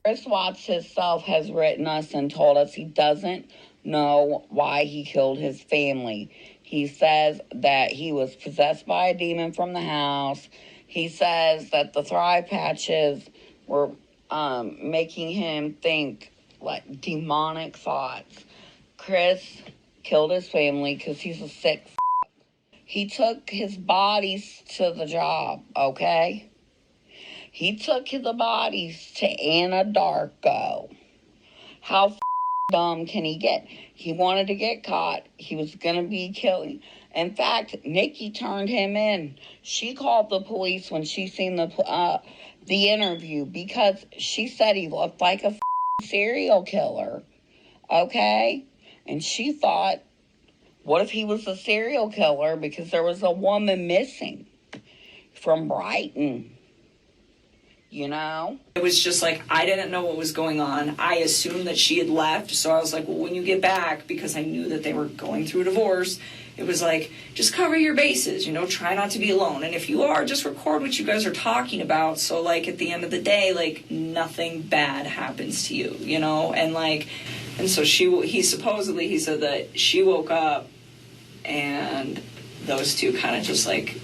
Chris Watts himself has written us and told us he doesn't know why he killed his family. He says that he was possessed by a demon from the house. He says that the Thrive patches were making him think like demonic thoughts. Chris killed his family because he's a sick f***. He took his bodies to the job, okay? He took the bodies to Anadarko. How dumb can he get? He wanted to get caught. He was going to be killing. In fact, Nikki turned him in. She called the police when she seen the interview because she said he looked like a serial killer. Okay? And she thought, what if he was a serial killer because there was a woman missing from Brighton? You know? It was just like, I didn't know what was going on. I assumed that she had left. So I was like, well, when you get back, because I knew that they were going through a divorce, it was like, just cover your bases, you know, try not to be alone. And if you are, just record what you guys are talking about. So, like, at the end of the day, like, nothing bad happens to you, you know? And, like, and so he said that she woke up and those two kind of just, like,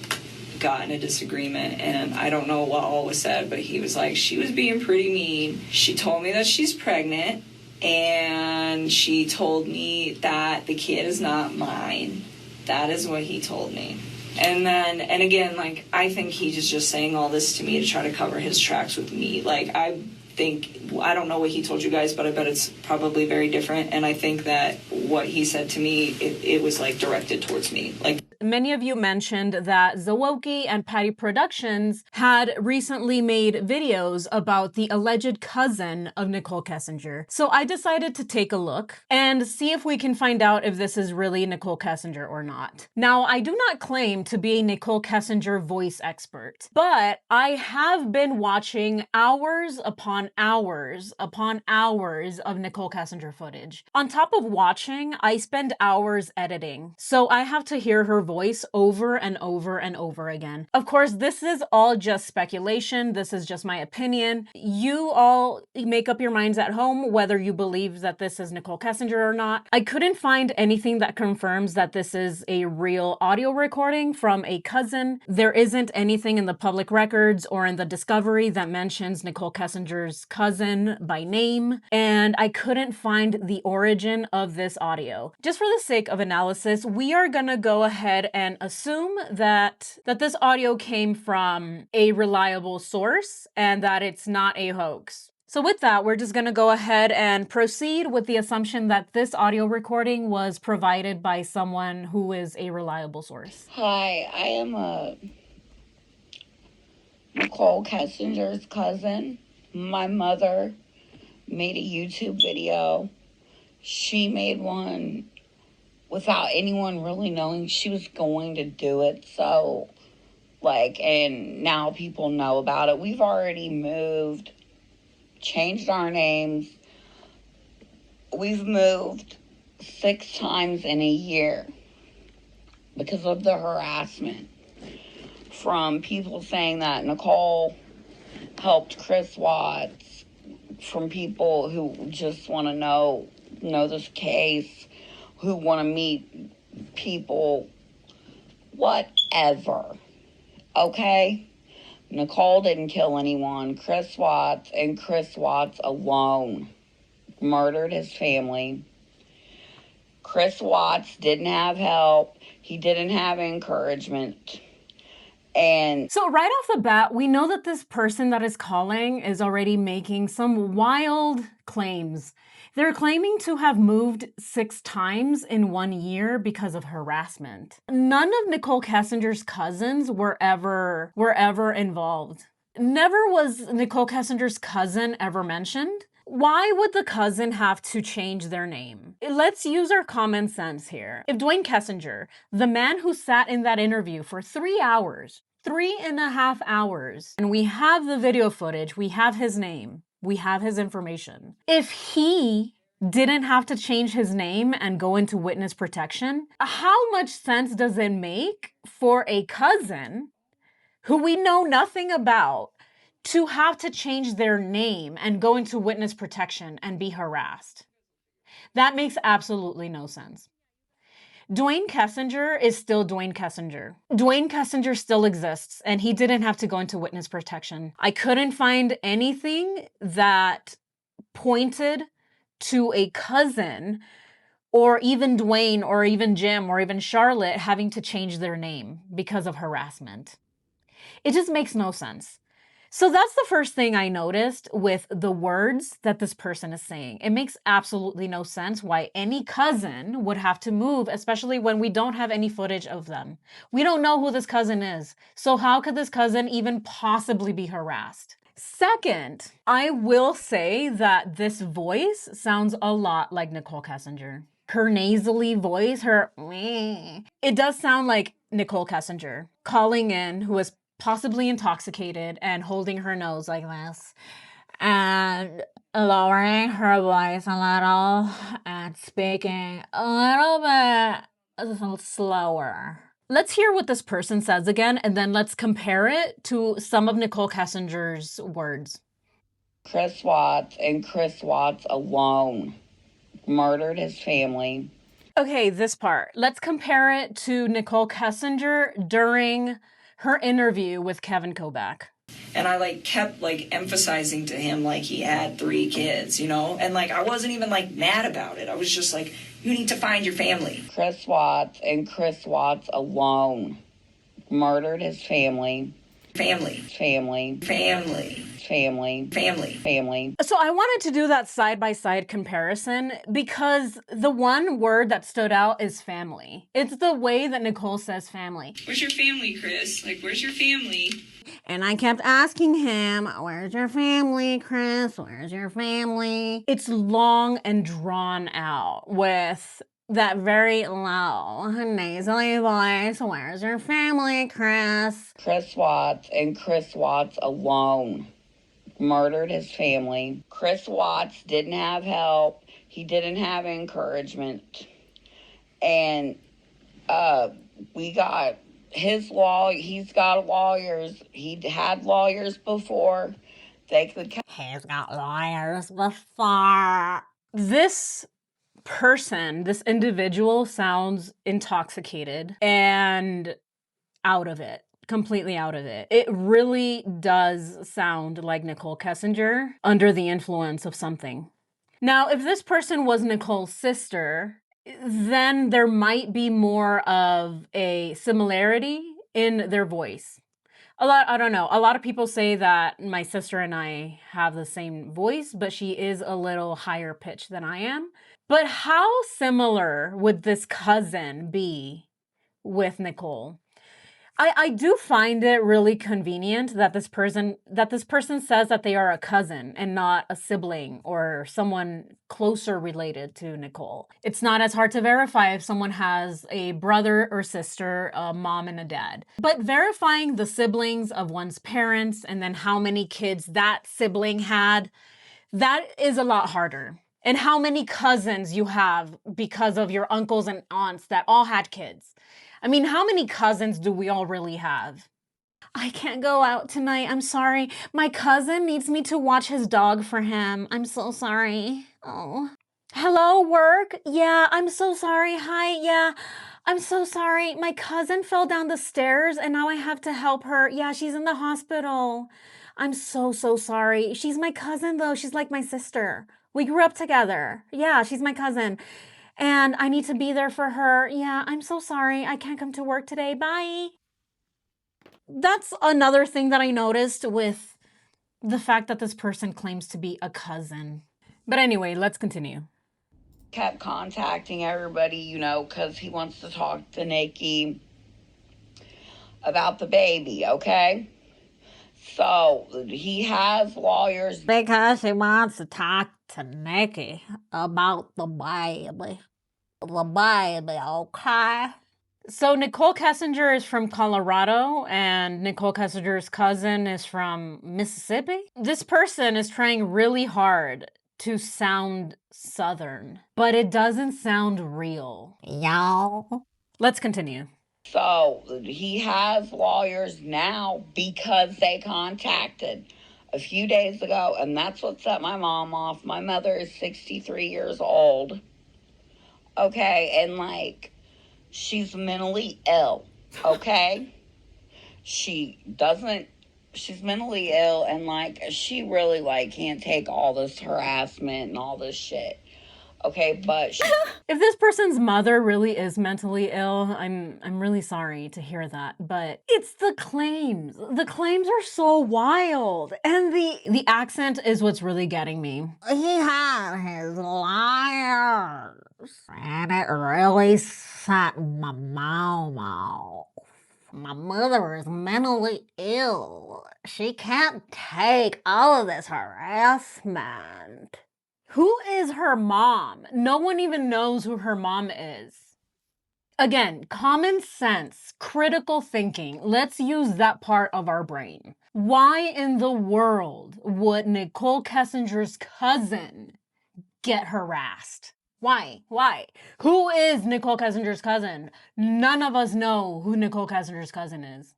got in a disagreement, and I don't know what all was said, but he was like, she was being pretty mean. She told me that she's pregnant, and she told me that the kid is not mine. That is what he told me. And again, like, I think he's just saying all this to me to try to cover his tracks with me. Like, I don't know what he told you guys, but I bet it's probably very different, and I think that what he said to me, it was, like, directed towards me. Like, many of you mentioned that Zawoki and Patty Productions had recently made videos about the alleged cousin of Nichol Kessinger. So I decided to take a look and see if we can find out if this is really Nichol Kessinger or not. Now, I do not claim to be a Nichol Kessinger voice expert, but I have been watching hours upon hours upon hours of Nichol Kessinger footage. On top of watching, I spend hours editing. So I have to hear her voice over and over and over again. Of course, this is all just speculation. This is just my opinion. You all make up your minds at home whether you believe that this is Nichol Kessinger or not. I couldn't find anything that confirms that this is a real audio recording from a cousin. There isn't anything in the public records or in the discovery that mentions Nichol Kessinger's cousin by name, and I couldn't find the origin of this audio. Just for the sake of analysis, we are gonna go ahead and assume that this audio came from a reliable source and that it's not a hoax. So with that, we're just going to go ahead and proceed with the assumption that this audio recording was provided by someone who is a reliable source. Hi, I am Nichol Kessinger's cousin. My mother made a YouTube video. She made one without anyone really knowing she was going to do it. So, like, and now people know about it. We've already moved, changed our names. We've moved 6 times in a year because of the harassment from people saying that Nichol helped Chris Watts, from people who just want to know this case, who want to meet people, whatever, okay? Nichol didn't kill anyone. Chris Watts and Chris Watts alone murdered his family. Chris Watts didn't have help. He didn't have encouragement. And so right off the bat, we know that this person that is calling is already making some wild claims. They're claiming to have moved 6 times in 1 year because of harassment. None of Nichol Kessinger's cousins were ever involved. Never was Nichol Kessinger's cousin ever mentioned. Why would the cousin have to change their name? Let's use our common sense here. If Dwayne Kessinger, the man who sat in that interview for 3 hours, 3.5 hours, and we have the video footage, we have his name, we have his information. If he didn't have to change his name and go into witness protection, how much sense does it make for a cousin who we know nothing about to have to change their name and go into witness protection and be harassed. That makes absolutely no sense. Dwayne Kessinger is still Dwayne Kessinger. Dwayne Kessinger still exists, and he didn't have to go into witness protection. I couldn't find anything that pointed to a cousin or even Dwayne or even Jim or even Charlotte having to change their name because of harassment. It just makes no sense. So that's the first thing I noticed with the words that this person is saying. It makes absolutely no sense why any cousin would have to move, especially when we don't have any footage of them. We don't know who this cousin is. So how could this cousin even possibly be harassed? Second, I will say that this voice sounds a lot like Nichol Kessinger. Her nasally voice, it does sound like Nichol Kessinger calling in, who is possibly intoxicated and holding her nose like this and lowering her voice a little and speaking a little slower. Let's hear what this person says again, and then let's compare it to some of Nichol Kessinger's words. Chris Watts and Chris Watts alone murdered his family. Okay, this part. Let's compare it to Nichol Kessinger during her interview with Kevin Kovac. And I kept emphasizing to him he had 3 kids, and I wasn't even mad about it. I was just like, you need to find your family. Chris Watts and Chris Watts alone murdered his family. Family. So I wanted to do that side-by-side comparison because the one word that stood out is family. It's the way that Nichol says family. Where's your family, Chris? Where's your family? And I kept asking him, where's your family, Chris? Where's your family? It's long and drawn out with that very low, nasally voice. Where's your family, Chris? Chris Watts and Chris Watts alone murdered his family. Chris Watts didn't have help. He didn't have encouragement. And we got his law. He's got lawyers. He had lawyers before. He's got lawyers before. This person, this individual sounds intoxicated and out of it. Completely out of it. It really does sound like Nichol Kessinger under the influence of something. Now, if this person was Nicole's sister, then there might be more of a similarity in their voice. I don't know. A lot of people say that my sister and I have the same voice, but she is a little higher pitched than I am. But how similar would this cousin be with Nichol? I do find it really convenient that this person says that they are a cousin and not a sibling or someone closer related to Nichol. It's not as hard to verify if someone has a brother or sister, a mom and a dad. But verifying the siblings of one's parents and then how many kids that sibling had, that is a lot harder. And how many cousins you have because of your uncles and aunts that all had kids. I mean, how many cousins do we all really have? I can't go out tonight. I'm sorry. My cousin needs me to watch his dog for him. I'm so sorry. Oh. Hello, work? Yeah, I'm so sorry. Hi, yeah. I'm so sorry. My cousin fell down the stairs and now I have to help her. Yeah, she's in the hospital. I'm so sorry. She's my cousin though. She's like my sister. We grew up together. Yeah, she's my cousin. And I need to be there for her. Yeah, I'm so sorry. I can't come to work today. Bye. That's another thing that I noticed with the fact that this person claims to be a cousin. But anyway, let's continue. Kept contacting everybody, because he wants to talk to Nikki about the baby, okay? So he has lawyers. Because he wants to talk to Nikki about the baby. The baby, okay? So Nichol Kessinger is from Colorado and Nichol Kessinger's cousin is from Mississippi. This person is trying really hard to sound Southern, but it doesn't sound real. Y'all. Let's continue. So he has lawyers now because they contacted a few days ago, and that's what set my mom off. My mother is 63 years old. Okay, and like, she's mentally ill. Okay? She's mentally ill, and like, she really like can't take all this harassment and all this shit. Okay, but if this person's mother really is mentally ill, I'm really sorry to hear that, but it's the claims. The claims are so wild, and the accent is what's really getting me. He had his liars, and it really set my mom off. My mother is mentally ill. She can't take all of this harassment. Who is her mom? No one even knows who her mom is. Again, common sense, critical thinking. Let's use that part of our brain. Why in the world would Nichol Kessinger's cousin get harassed? Why? Who is Nichol Kessinger's cousin? None of us know who Nichol Kessinger's cousin is.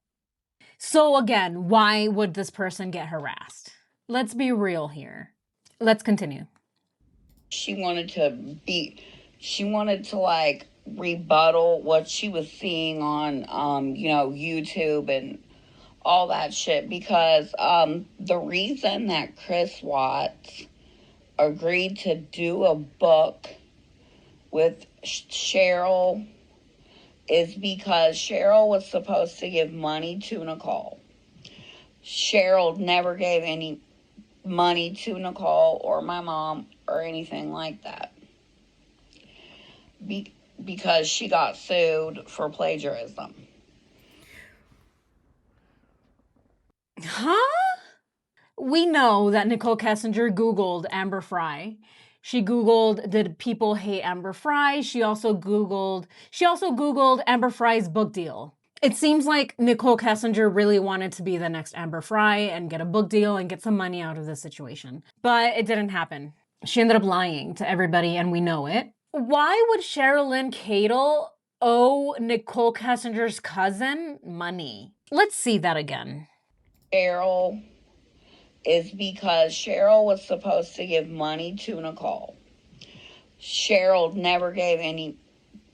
So again, why would this person get harassed? Let's be real here. Let's continue. She wanted to like rebuttal what she was seeing on YouTube and all that shit, because the reason that Chris Watts agreed to do a book with Cheryl is because Cheryl was supposed to give money to Nichol. Cheryl never gave any money to Nichol or my mom or anything like that, because she got sued for plagiarism. Huh? We know that Nichol Kessinger Googled Amber Fry. She Googled, did people hate Amber Fry? She also Googled Amber Fry's book deal. It seems like Nichol Kessinger really wanted to be the next Amber Fry and get a book deal and get some money out of this situation. But it didn't happen. She ended up lying to everybody, and we know it. Why would Sherilyn Cadle owe Nichol Kessinger's cousin money? Let's see that again. Cheryl is because Cheryl was supposed to give money to Nichol. Cheryl never gave any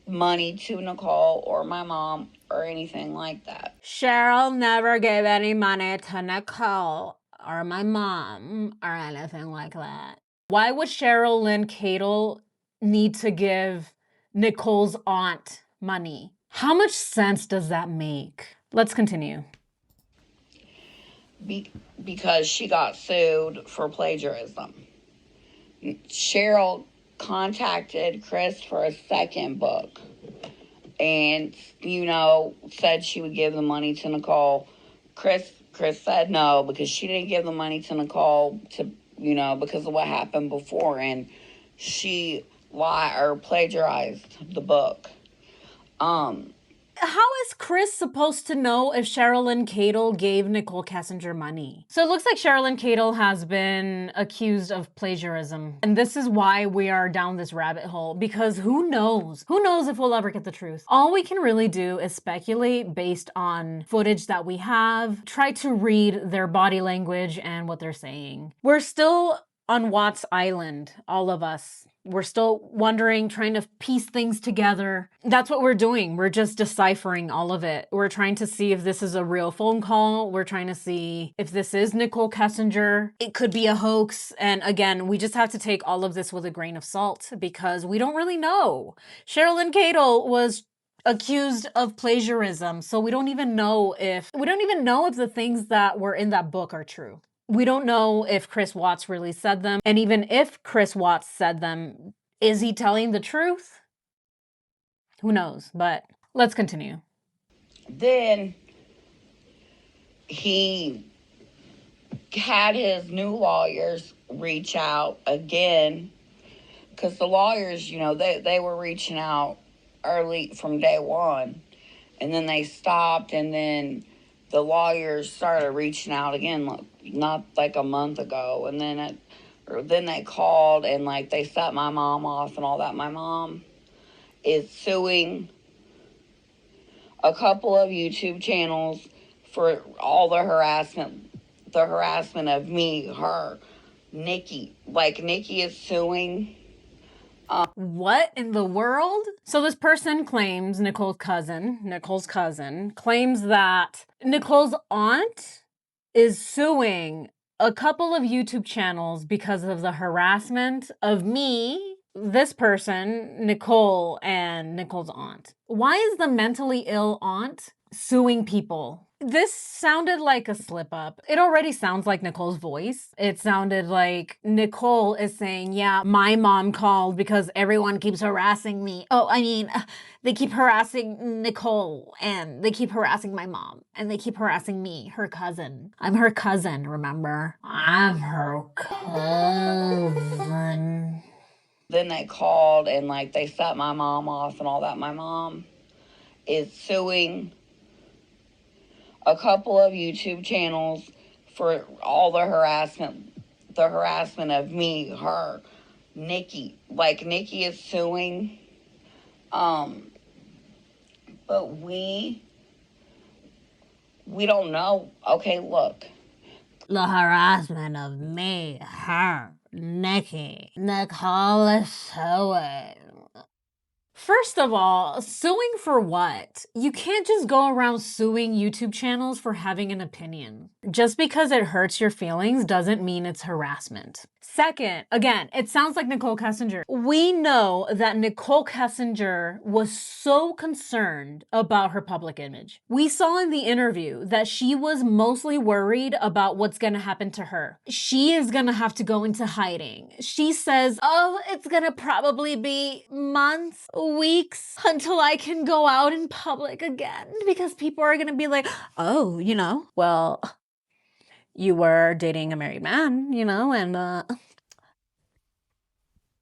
money to Nichol or my mom or anything like that. Cheryl never gave any money to Nichol or my mom or anything like that. Why would Sherilyn Cadle need to give Nichole's aunt money? How much sense does that make? Let's continue. Because she got sued for plagiarism. Cheryl contacted Chris for a second book and, said she would give the money to Nichol. Chris said no, because she didn't give the money to Nichol because of what happened before, and she plagiarized the book. How is Chris supposed to know if Sherilyn Cadle gave Nichol Kessinger money? So it looks like Sherilyn Cadle has been accused of plagiarism. And this is why we are down this rabbit hole, because who knows? Who knows if we'll ever get the truth? All we can really do is speculate based on footage that we have, try to read their body language and what they're saying. We're still on Watts Island, all of us. We're still wondering, trying to piece things together. That's what we're doing. We're just deciphering all of it. We're trying to see if this is a real phone call. We're trying to see if this is Nichol Kessinger. It could be a hoax. And again, we just have to take all of this with a grain of salt, because we don't really know. Sherilyn Cadle was accused of plagiarism, so we don't even know if the things that were in that book are true. We don't know if Chris Watts really said them. And even if Chris Watts said them, is he telling the truth? Who knows? But let's continue. Then he had his new lawyers reach out again, because the lawyers, they were reaching out early from day one, and then they stopped, and then the lawyers started reaching out again, not like a month ago, and then they called, and like they set my mom off and all that. My mom is suing a couple of YouTube channels for all the harassment the harassment of me, her, Nikki. Like, Nikki is suing. What in the world? So this person claims, Nicole's cousin, claims that Nicole's aunt is suing a couple of YouTube channels because of the harassment of me, this person, Nicole, and Nicole's aunt. Why is the mentally ill aunt suing people? This sounded like a slip up. It already sounds like Nicole's voice. It sounded like Nicole is saying, yeah, my mom called because everyone keeps harassing me. Oh, I mean, they keep harassing Nicole and they keep harassing my mom and they keep harassing me, her cousin. I'm her cousin, remember? I'm her cousin. Then they called and, like, they set my mom off and all that. My mom is suing a couple of YouTube channels for all the harassment of me, her, Nikki. Like, Nikki is suing. But we don't know. Okay, look. The harassment of me, her, Nikki. Nicole is suing. First of all, suing for what? You can't just go around suing YouTube channels for having an opinion. Just because it hurts your feelings doesn't mean it's harassment. Second, again, it sounds like Nichol Kessinger. We know that Nichol Kessinger was so concerned about her public image. We saw in the interview that she was mostly worried about what's gonna happen to her. She is gonna have to go into hiding. She says, oh, it's gonna probably be months, weeks until I can go out in public again because people are gonna be like, oh, well, you were dating a married man, and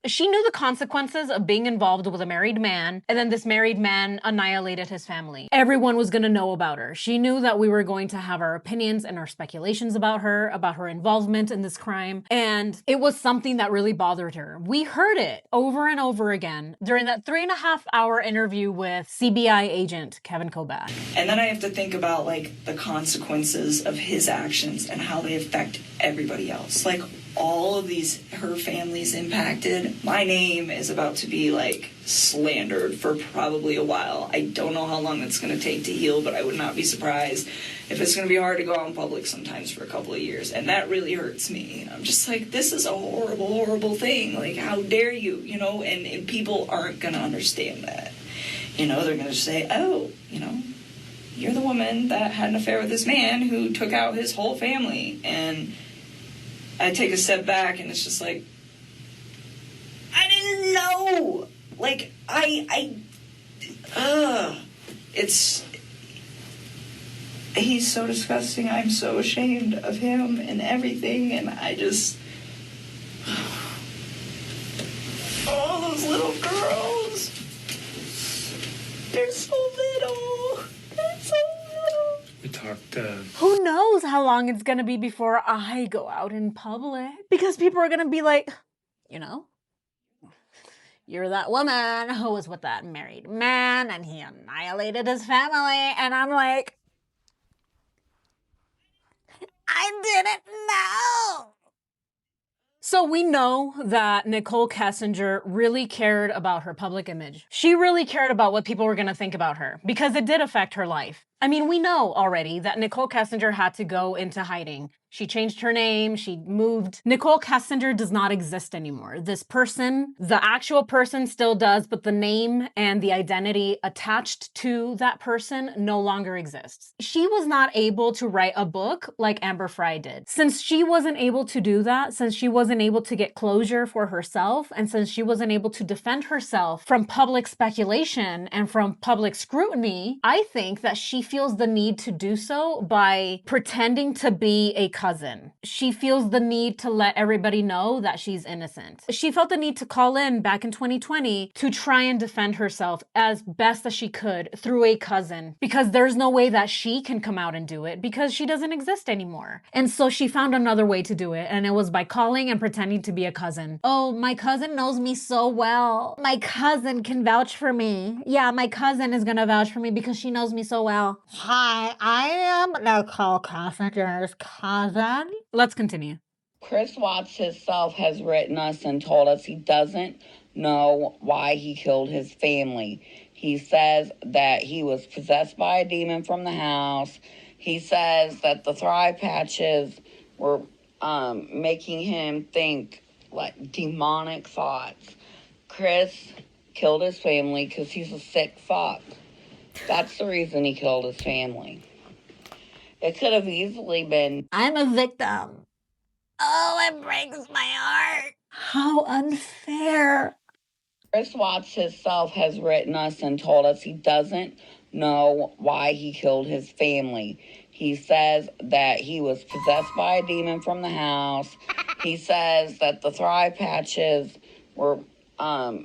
she knew the consequences of being involved with a married man, and then this married man annihilated his family. Everyone was going to know about her. She knew that we were going to have our opinions and our speculations about her involvement in this crime, and it was something that really bothered her. We heard it over and over again during that 3.5-hour interview with CBI agent Kevin Kobat. And then I have to think about, like, the consequences of his actions and how they affect everybody else. Like, all of her family's impacted. My name is about to be, like, slandered for probably a while. I don't know how long it's going to take to heal, but I would not be surprised if it's going to be hard to go out in public sometimes for a couple of years. And that really hurts me. I'm just like, this is a horrible, horrible thing. Like, how dare you, and people aren't going to understand that. They're going to say, oh, you're the woman that had an affair with this man who took out his whole family. And I take a step back and it's just like, I didn't know. Like, he's so disgusting. I'm so ashamed of him and everything. And I just, all those little girls, they're so little. They're so little. We talked, Who knows how long it's gonna be before I go out in public? Because people are gonna be like, you're that woman who was with that married man and he annihilated his family. And I'm like, I didn't know. So we know that Nichol Kessinger really cared about her public image. She really cared about what people were going to think about her because it did affect her life. I mean, we know already that Nichol Kessinger had to go into hiding. She changed her name, she moved. Nichol Kessinger does not exist anymore. This person, the actual person still does, but the name and the identity attached to that person no longer exists. She was not able to write a book like Amber Fry did. Since she wasn't able to do that, since she wasn't able to get closure for herself, and since she wasn't able to defend herself from public speculation and from public scrutiny, I think that she feels the need to do so by pretending to be a cousin. She feels the need to let everybody know that she's innocent. She felt the need to call in back in 2020 to try and defend herself as best as she could through a cousin, because there's no way that she can come out and do it because she doesn't exist anymore. And so she found another way to do it, and it was by calling and pretending to be a cousin. Oh, my cousin knows me so well. My cousin can vouch for me. Yeah, my cousin is gonna vouch for me because she knows me so well. Hi, I am Nichol Kessinger's cousin. Let's continue. Chris Watts himself has written us and told us he doesn't know why he killed his family. He says that he was possessed by a demon from the house. He says that the Thrive patches were making him think like demonic thoughts. Chris killed his family because he's a sick fuck. That's the reason he killed his family. It could have easily been, I'm a victim. Oh, it breaks my heart. How unfair. Chris Watts himself has written us and told us he doesn't know why he killed his family. He says that he was possessed by a demon from the house. He says that the Thrive patches were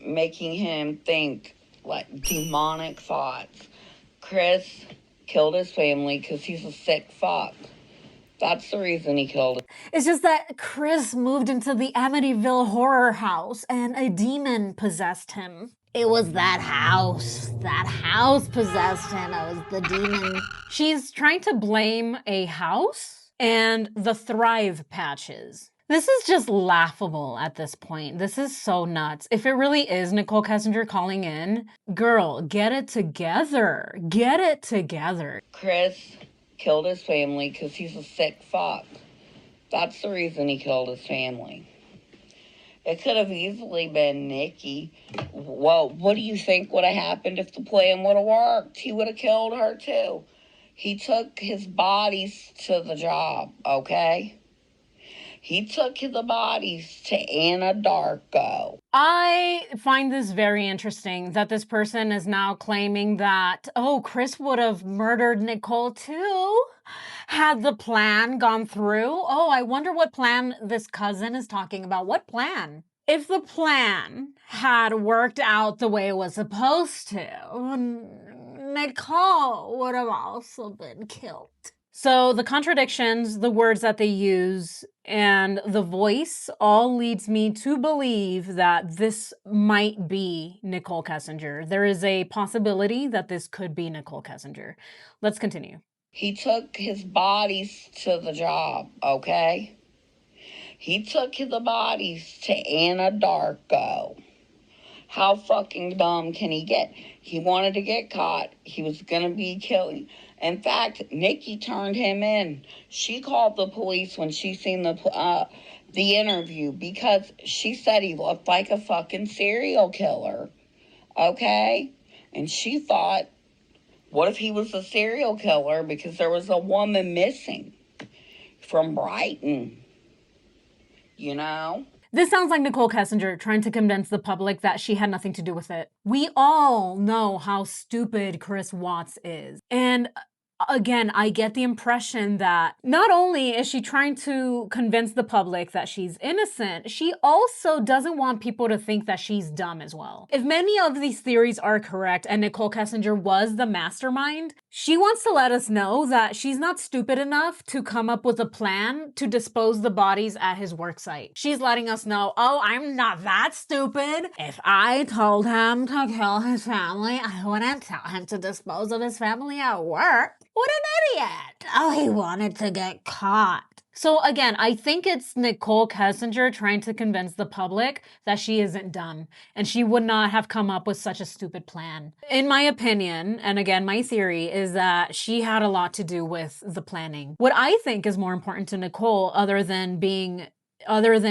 making him think like demonic thoughts. Chris killed his family because he's a sick fuck. That's the reason he killed him. It's just that Chris moved into the Amityville horror house and a demon possessed him. It was that house. That house possessed him. It was the demon. She's trying to blame a house and the Thrive patches. This is just laughable at this point. This is so nuts. If it really is Nichol Kessinger calling in, girl, get it together. Get it together. Chris killed his family because he's a sick fuck. That's the reason he killed his family. It could have easily been Nikki. Well, what do you think would have happened if the plan would have worked? He would have killed her too. He took his bodies to the job, okay? He took the bodies to Anadarko. I find this very interesting that this person is now claiming that, oh, Chris would have murdered Nichol too. Had the plan gone through? Oh, I wonder what plan this cousin is talking about. What plan? If the plan had worked out the way it was supposed to, Nichol would have also been killed. So the contradictions, the words that they use, and the voice all leads me to believe that this might be Nichol Kessinger. There is a possibility that this could be Nichol Kessinger. Let's continue. He took his bodies to the job, okay? He took the bodies to Anadarko. How fucking dumb can he get? He wanted to get caught. He was going to be killing. In fact, Nikki turned him in. She called the police when she seen the interview because she said he looked like a fucking serial killer. Okay? And she thought, what if he was a serial killer because there was a woman missing from Brighton? You know? This sounds like Nichol Kessinger trying to convince the public that she had nothing to do with it. We all know how stupid Chris Watts is. And again, I get the impression that not only is she trying to convince the public that she's innocent, she also doesn't want people to think that she's dumb as well. If many of these theories are correct and Nichol Kessinger was the mastermind, she wants to let us know that she's not stupid enough to come up with a plan to dispose the bodies at his worksite. She's letting us know, oh, I'm not that stupid. If I told him to kill his family, I wouldn't tell him to dispose of his family at work. What an idiot! Oh, he wanted to get caught. So again, I think it's Nichol Kessinger trying to convince the public that she isn't dumb and she would not have come up with such a stupid plan. In my opinion, and again, my theory is that she had a lot to do with the planning. What I think is more important to Nichol, other than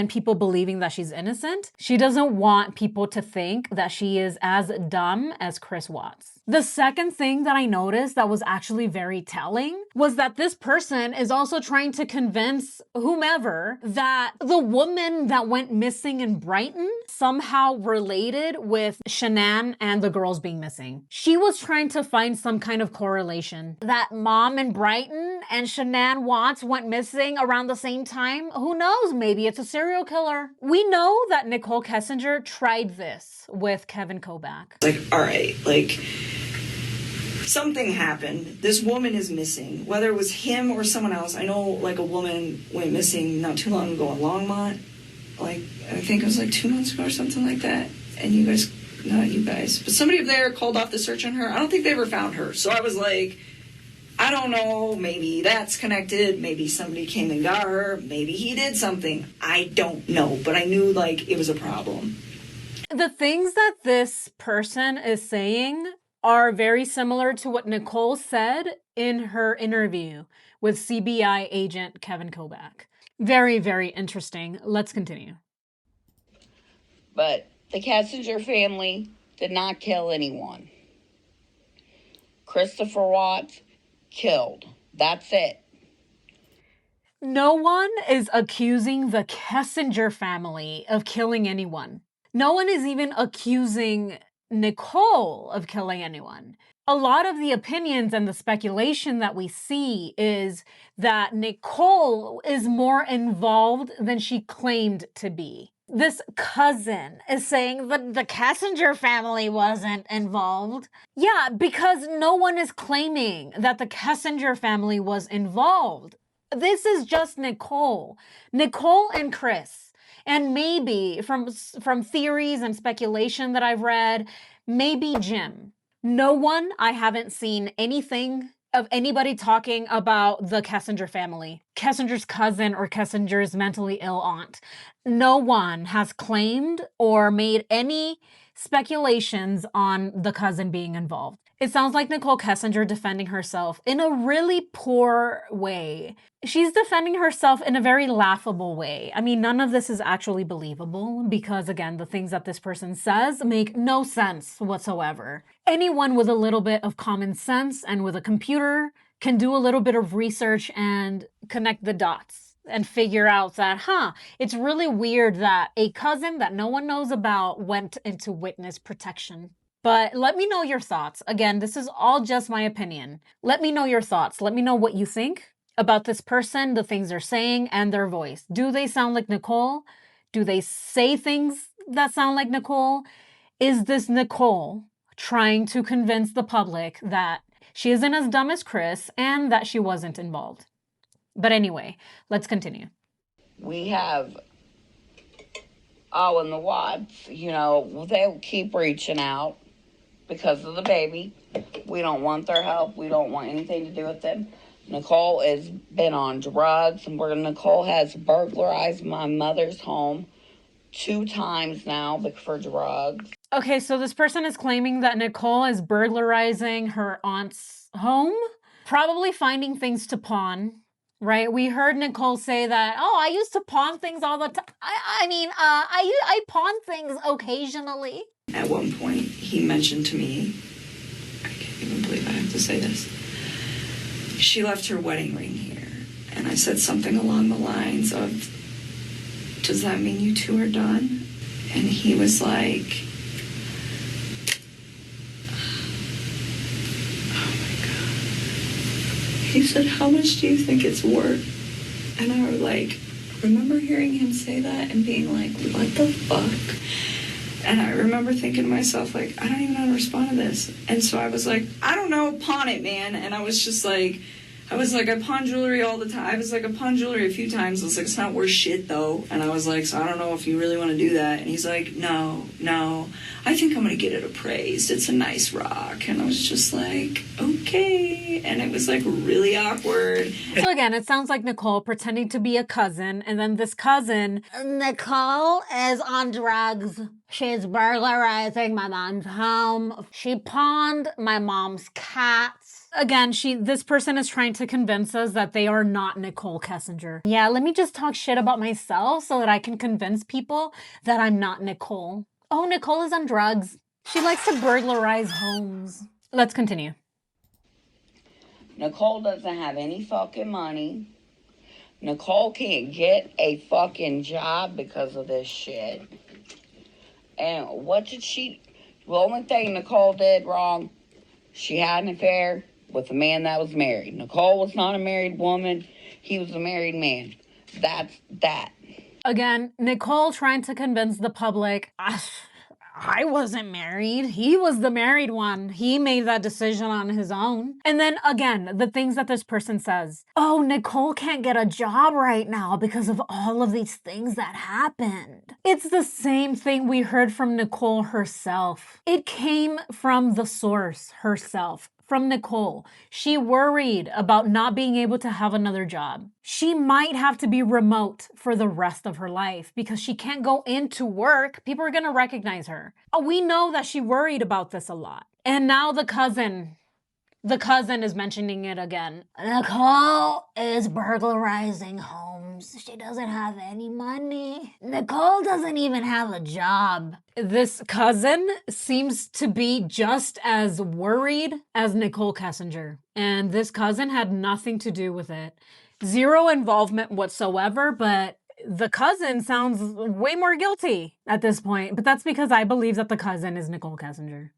people believing that she's innocent, she doesn't want people to think that she is as dumb as Chris Watts. The second thing that I noticed that was actually very telling was that this person is also trying to convince whomever that the woman that went missing in Brighton somehow related with Shanann and the girls being missing. She was trying to find some kind of correlation. That mom in Brighton and Shanann Watts went missing around the same time. Who knows? Maybe it's a serial killer. We know that Nichol Kessinger tried this with Kevin Kovac. Like, all right, like, something happened. This woman is missing. Whether it was him or someone else. I know, like, a woman went missing not too long ago in Longmont. Like, I think it was like 2 months ago or something like that. And you guys, not you guys, but somebody up there called off the search on her. I don't think they ever found her. So I was like, I don't know, maybe that's connected, maybe somebody came and got her, maybe he did something. I don't know, but I knew, like, it was a problem. The things that this person is saying are very similar to what Nichol said in her interview with CBI agent Kevin Kobach. Very, very interesting. Let's continue. But the Kessinger family did not kill anyone. Christopher Watts killed. That's it. No one is accusing the Kessinger family of killing anyone. No one is even accusing Nichol of killing anyone. A lot of the opinions and the speculation that we see is that Nichol is more involved than she claimed to be. This cousin is saying that the Kessinger family wasn't involved. Yeah, because no one is claiming that the Kessinger family was involved. This is just Nichol and Chris. And maybe from theories and speculation that I've read, maybe Jim. No one, I haven't seen anything of anybody talking about the Kessinger family, Kessinger's cousin or Kessinger's mentally ill aunt. No one has claimed or made any speculations on the cousin being involved. It sounds like Nichol Kessinger defending herself in a really poor way. She's defending herself in a very laughable way. I mean, none of this is actually believable because, again, the things that this person says make no sense whatsoever. Anyone with a little bit of common sense and with a computer can do a little bit of research and connect the dots and figure out that, it's really weird that a cousin that no one knows about went into witness protection. But let me know your thoughts. Again, this is all just my opinion. Let me know your thoughts. Let me know what you think about this person, the things they're saying, and their voice. Do they sound like Nichol? Do they say things that sound like Nichol? Is this Nichol trying to convince the public that she isn't as dumb as Chris and that she wasn't involved? But anyway, let's continue. We have, and the Watts, they'll keep reaching out because of the baby. We don't want their help. We don't want anything to do with them. Nichol has been on drugs, and Nichol has burglarized my mother's home 2 times now for drugs. Okay, so this person is claiming that Nichol is burglarizing her aunt's home, probably finding things to pawn, right? We heard Nichol say that, I used to pawn things all the time. I pawn things occasionally. At one point, he mentioned to me, I can't even believe I have to say this, she left her wedding ring here. And I said something along the lines of, does that mean you two are done? And he was like, oh my God. He said, how much do you think it's worth? And I was like, remember hearing him say that and being like, what the fuck? And I remember thinking to myself, like, I don't even know how to respond to this. And so I was like, I don't know, pawn it, man. And I was just like, I pawn jewelry all the time. I was like, I pawn jewelry a few times. I was like, it's not worth shit, though. And I was like, so I don't know if you really want to do that. And he's like, no, I think I'm going to get it appraised. It's a nice rock. And I was just like, okay. And it was like really awkward. So again, it sounds like Nichol pretending to be a cousin. And then this cousin, Nichol is on drugs. She's burglarizing my mom's home. She pawned my mom's cats. Again, this person is trying to convince us that they are not Nichol Kessinger. Yeah, let me just talk shit about myself so that I can convince people that I'm not Nichol. Oh, Nichol is on drugs. She likes to burglarize homes. Let's continue. Nichol doesn't have any fucking money. Nichol can't get a fucking job because of this shit. And the only thing Nichol did wrong, she had an affair with a man that was married. Nichol was not a married woman. He was a married man. That's that. Again, Nichol trying to convince the public, I wasn't married. He was the married one. He made that decision on his own. And then again, the things that this person says. Oh, Nichol can't get a job right now because of all of these things that happened. It's the same thing we heard from Nichol herself. It came from the source herself, from Nichol. She worried about not being able to have another job. She might have to be remote for the rest of her life because she can't go into work. People are going to recognize her. We know that she worried about this a lot. And now the cousin is mentioning it again. Nichol is burglarizing homes. She doesn't have any money. Nichol doesn't even have a job. This cousin seems to be just as worried as Nichol Kessinger. And this cousin had nothing to do with it. Zero involvement whatsoever, but the cousin sounds way more guilty at this point. But that's because I believe that the cousin is Nichol Kessinger.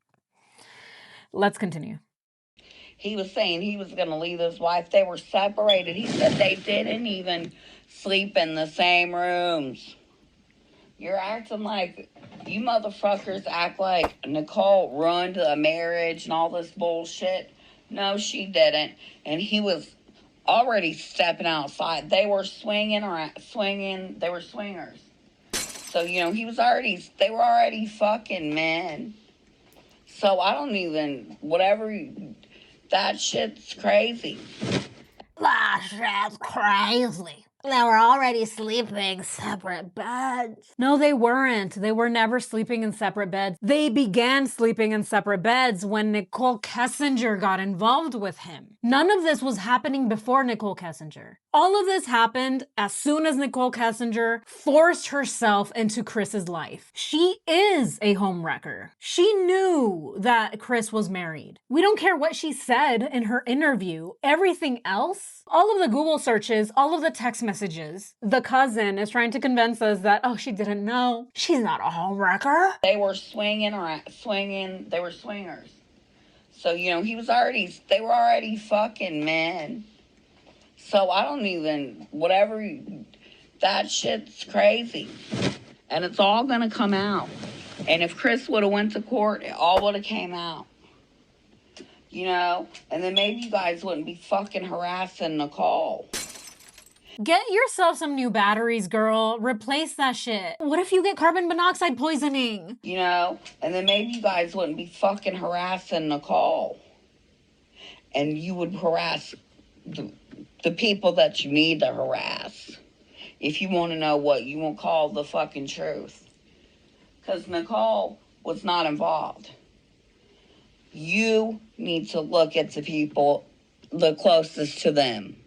Let's continue. He was saying he was going to leave his wife. They were separated. He said they didn't even sleep in the same rooms. You're acting like, you motherfuckers act like Nichol ruined a marriage and all this bullshit. No, she didn't. And he was already stepping outside. They were swinging. They were swingers. So, you know, they were already fucking men. So I don't even, that shit's crazy. That shit's crazy. They were already sleeping in separate beds. No, they weren't. They were never sleeping in separate beds. They began sleeping in separate beds when Nichol Kessinger got involved with him. None of this was happening before Nichol Kessinger. All of this happened as soon as Nichol Kessinger forced herself into Chris's life. She is a homewrecker. She knew that Chris was married. We don't care what she said in her interview. Everything else, all of the Google searches, all of the text messages, the cousin is trying to convince us that, oh, she didn't know. She's not a homewrecker. They were they were swingers. So, you know, they were already fucking men. So I don't even, that shit's crazy. And it's all gonna come out. And if Chris would have went to court, it all would have came out. You know? And then maybe you guys wouldn't be fucking harassing Nichol. Get yourself some new batteries, girl. Replace that shit. What if you get carbon monoxide poisoning? You know? And then maybe you guys wouldn't be fucking harassing Nichol. And you would harass the people that you need to harass. If you want to know what you won't call the fucking truth. Because Nichol was not involved. You need to look at the people the closest to them.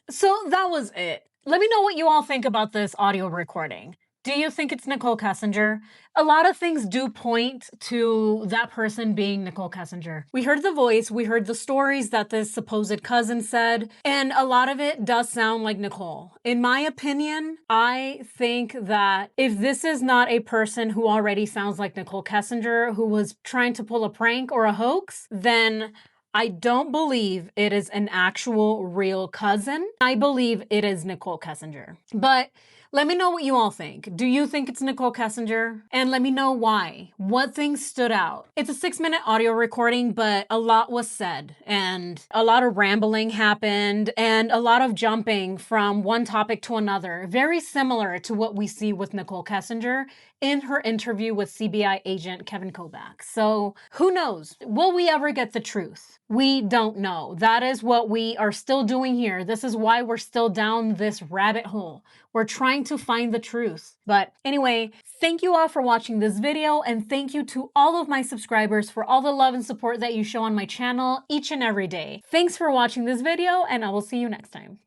So that was it. Let me know what you all think about this audio recording. Do you think it's Nichol Kessinger? A lot of things do point to that person being Nichol Kessinger. We heard the voice, we heard the stories that this supposed cousin said, and a lot of it does sound like Nichol. In my opinion, I think that if this is not a person who already sounds like Nichol Kessinger, who was trying to pull a prank or a hoax, then I don't believe it is an actual real cousin. I believe it is Nichol Kessinger. But let me know what you all think. Do you think it's Nichol Kessinger? And let me know why. What things stood out? It's a 6-minute audio recording, but a lot was said and a lot of rambling happened and a lot of jumping from one topic to another. Very similar to what we see with Nichol Kessinger in her interview with CBI agent Kevin Kovacs. So who knows? Will we ever get the truth? We don't know. That is what we are still doing here. This is why we're still down this rabbit hole. We're trying to find the truth. But anyway, thank you all for watching this video, and thank you to all of my subscribers for all the love and support that you show on my channel each and every day. Thanks for watching this video, and I will see you next time.